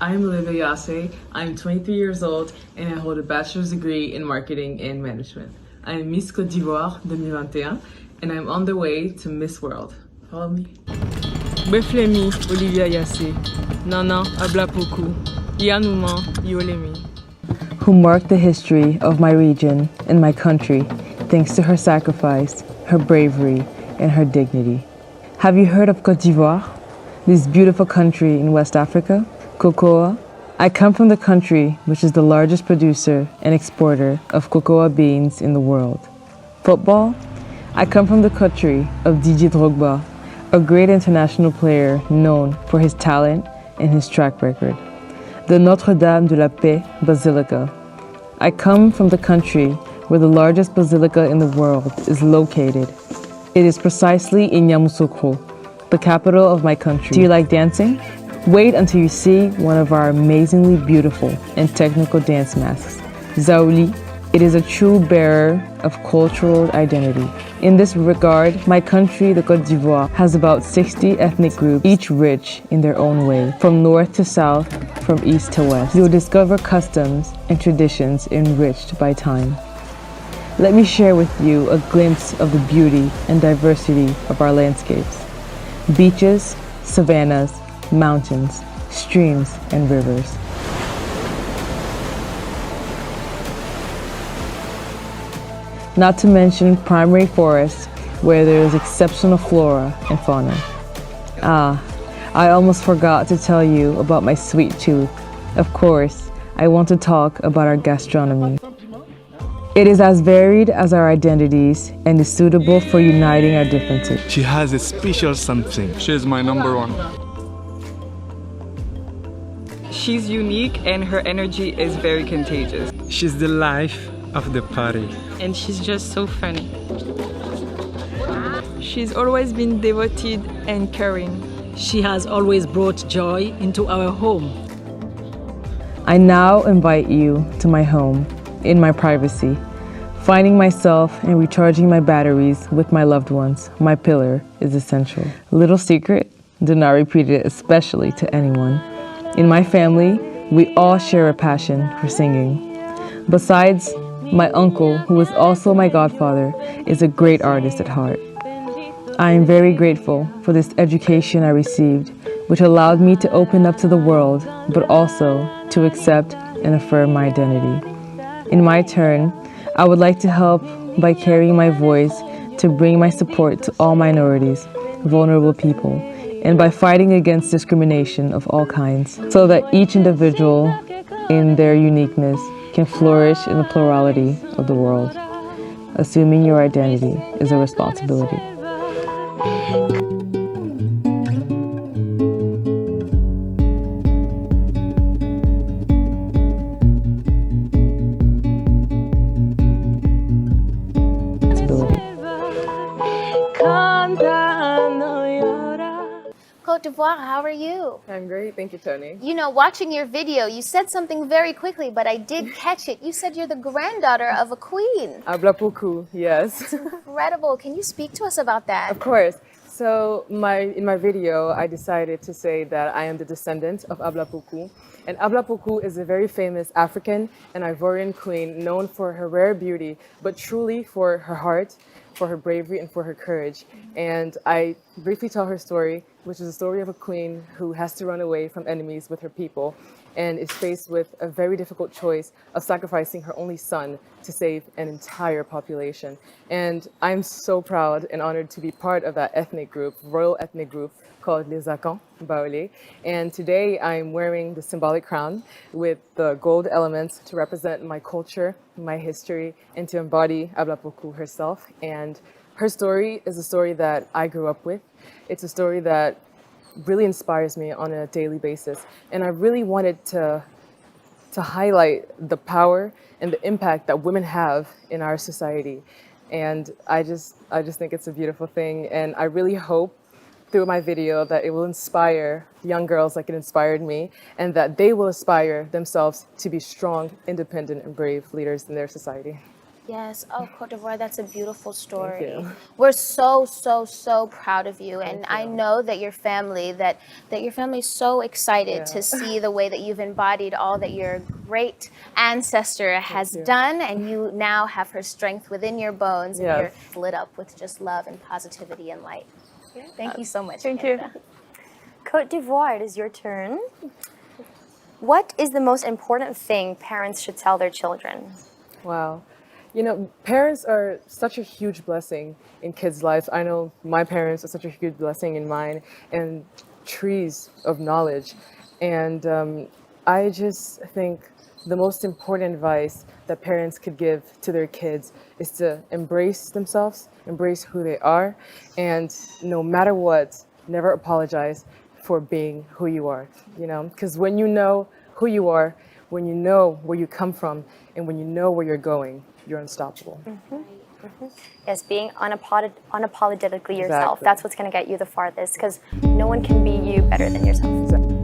I'm OLVIA YACE. I'm 23 years old and I hold a bachelor's degree in marketing and management. I'm Miss Côte d'Ivoire 2021 and I'm on the way to Miss World. Follow me. Beflemi, OLVIA YACE. Nana, habla pouco. Yanuma, Yolemi. Who marked the history of my region and my country thanks to her sacrifice, her bravery, and her dignity. Have you heard of Côte d'Ivoire? This beautiful country in West Africa? Cocoa. I come from the country which is the largest producer and exporter of cocoa beans in the world. Football. I come from the country of Didier Drogba, a great international player known for his talent and his track record. The Notre Dame de la Paix Basilica. I come from the country where the largest basilica in the world is located. It is precisely in Yamoussoukro, the capital of my country. Do you like dancing? Wait until you see one of our amazingly beautiful and technical dance masks, Zaouli. It is a true bearer of cultural identity. In this regard, my country, the Côte d'Ivoire, has about 60 ethnic groups, each rich in their own way, from north to south, from east to west. You will discover customs and traditions enriched by time. Let me share with you a glimpse of the beauty and diversity of our landscapes. Beaches, savannas, mountains, streams, and rivers. Not to mention primary forests where there is exceptional flora and fauna. I almost forgot to tell you about my sweet tooth. Of course, I want to talk about our gastronomy. It is as varied as our identities and is suitable for uniting our differences. She has a special something. She's my number one. She's unique and her energy is very contagious. She's the life of the party. And she's just so funny. She's always been devoted and caring. She has always brought joy into our home. I now invite you to my home, in my privacy. Finding myself and recharging my batteries with my loved ones, my pillar, is essential. Little secret, do not repeat it especially to anyone. In my family, we all share a passion for singing. Besides, my uncle, who is also my godfather, is a great artist at heart. I am very grateful for this education I received, which allowed me to open up to the world, but also to accept and affirm my identity. In my turn, I would like to help by carrying my voice to bring my support to all minorities, vulnerable people, and by fighting against discrimination of all kinds, so that each individual in their uniqueness can flourish in the plurality of the world. Assuming your identity is a responsibility. Côte d'Ivoire, how are you? I'm great, thank you, Tony. You know, watching your video, you said something very quickly, but I did catch it. You said you're the granddaughter of a queen. Habla pouco, yes. Incredible. Can you speak to us about that? Of course. So in my video, I decided to say that I am the descendant of Habla pouco. And Habla pouco is a very famous African and Ivorian queen known for her rare beauty, but truly for her heart, for her bravery, and for her courage. And I briefly tell her story, which is a story of a queen who has to run away from enemies with her people and is faced with a very difficult choice of sacrificing her only son to save an entire population. And I'm so proud and honored to be part of that ethnic group, royal ethnic group called les Akans Baolé. And today I'm wearing the symbolic crown with the gold elements to represent my culture, my history, and to embody Habla pouco herself. And her story is a story that I grew up with. It's a story that really inspires me on a daily basis. And I really wanted to highlight the power and the impact that women have in our society. And I just think it's a beautiful thing. And I really hope through my video that it will inspire young girls like it inspired me, and that they will aspire themselves to be strong, independent, and brave leaders in their society. Yes. Oh, Cote d'Ivoire, that's a beautiful story. you. We're so, so, so proud of you. And Thank I you. know that your family, that your family's so excited to see the way that you've embodied all that your great ancestor has you. done. And you now have her strength within your bones. And Yes. you're lit up with just love and positivity and light. Thank you so much. Thank you. Canada. Cote d'Ivoire, it is your turn. What is the most important thing parents should tell their children? Wow. You know, parents are such a huge blessing in kids' lives. I know my parents are such a huge blessing in mine, and trees of knowledge. And I just think the most important advice that parents could give to their kids is to embrace themselves, embrace who they are, and no matter what, never apologize for being who you are, you know? Because when you know who you are, when you know where you come from, and when you know where you're going, you're unstoppable. Yes, being unapologetically yourself. Exactly. That's what's going to get you the farthest, because no one can be you better than yourself. Exactly.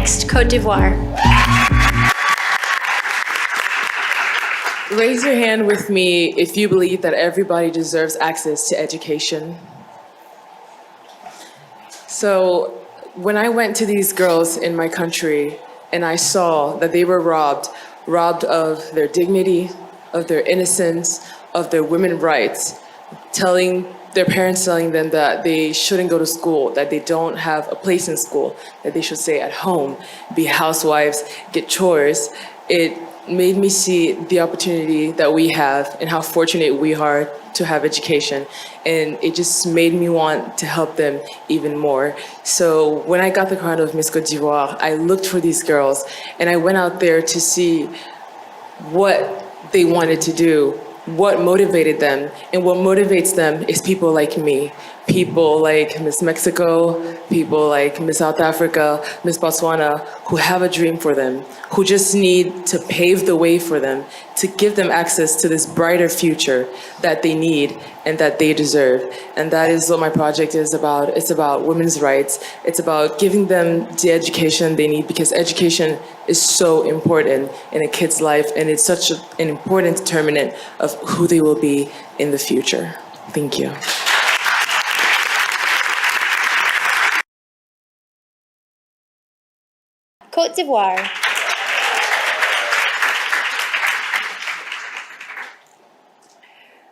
Next, Côte d'Ivoire. Raise your hand with me if you believe that everybody deserves access to education. So when I went to these girls in my country and I saw that they were robbed of their dignity, of their innocence, of their women's rights, their parents telling them that they shouldn't go to school, that they don't have a place in school, that they should stay at home, be housewives, get chores, it made me see the opportunity that we have and how fortunate we are to have education. And it just made me want to help them even more. So when I got the crown of Miss Côte d'Ivoire, I looked for these girls and I went out there to see what they wanted to do, what motivated them, and what motivates them is people like me, people like Miss Mexico, people like Miss South Africa, Miss Botswana, who have a dream for them, who just need to pave the way for them, to give them access to this brighter future that they need and that they deserve. And that is what my project is about. It's about women's rights. It's about giving them the education they need, because education is so important in a kid's life, and it's such an important determinant of who they will be in the future. Thank you. Côte d'Ivoire.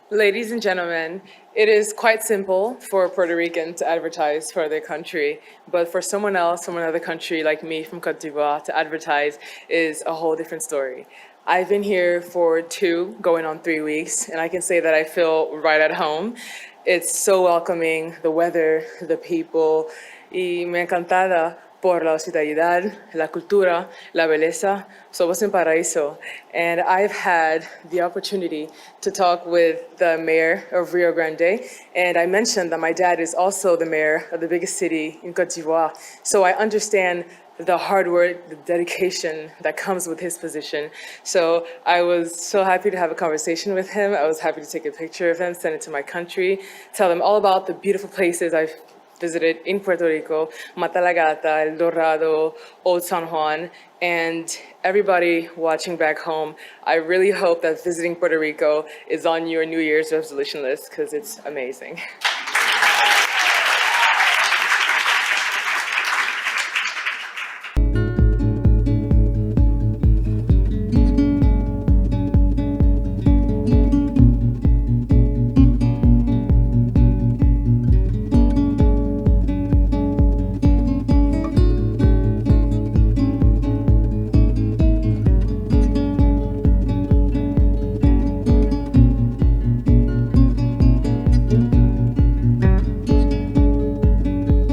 Ladies and gentlemen, it is quite simple for a Puerto Rican to advertise for their country, but for someone else from another country like me from Côte d'Ivoire to advertise is a whole different story. I've been here for 2, going on 3 weeks, and I can say that I feel right at home. It's so welcoming, the weather, the people, y me encantada por la hospitalidad, la cultura, la belleza. Somos un paraíso. And I've had the opportunity to talk with the mayor of Rio Grande, and I mentioned that my dad is also the mayor of the biggest city in Côte d'Ivoire. So I understand the hard work, the dedication that comes with his position. So I was so happy to have a conversation with him. I was happy to take a picture of him, send it to my country, tell them all about the beautiful places I've visited in Puerto Rico, Matalagata, El Dorado, Old San Juan, and everybody watching back home. I really hope that visiting Puerto Rico is on your New Year's resolution list, because it's amazing.